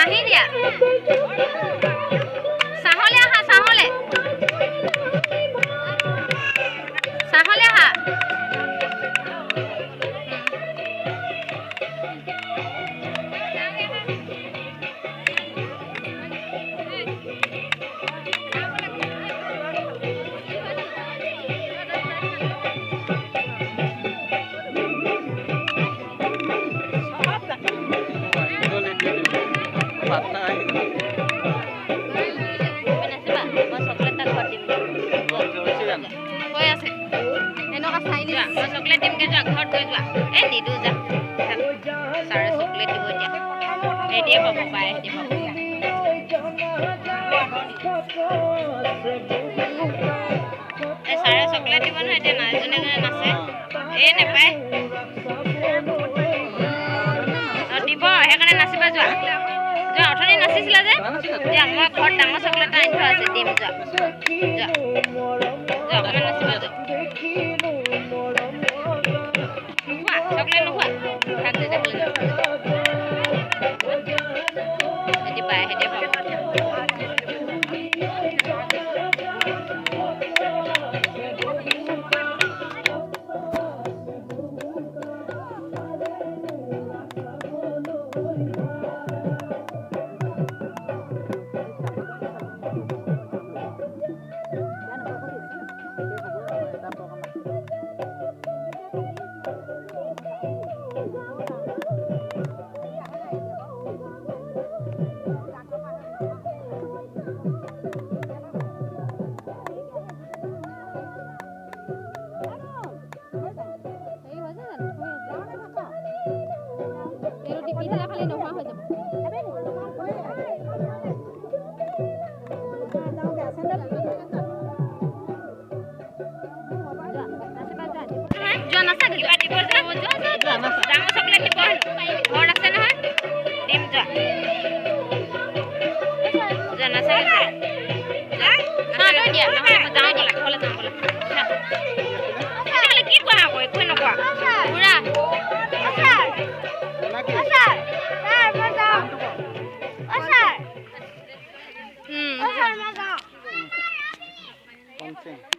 আহি দিয়া চাহলে আহা চাহলে আহা চকলেট দিম কে যোৱা ঘৰত গৈ যোৱা এই নিদো যা ছাৰে চকলেট দিব এতিয়া এদিয়ে পাব পায় এদিয়ে পাব এই ছাৰে চকলেট দিব নহয় এতিয়া নাচজনে নাচে এই নেপায় দিব সেইকাৰণে নাচিবা যোৱা যোৱা অথনি নাচিছিলা যে এতিয়া মই ঘৰত ডাঙৰ চকলেট এটা আনি থোৱা আছে দিম যোৱা যোৱা যোৱা অকণমান নাচিবা যোৱা চকলেট নোখোৱা ভাগ দে সেটি পায় সেটি পাব ডাঙৰ চকলেট দিব ঘৰত আছে নহয় দিম যোৱা দিয়া নহ'লে যাওঁ ব'লা ঘৰলৈ যাওঁ ব'লা কি কোৱা আকৌ একোৱে নকোৱা পুৰা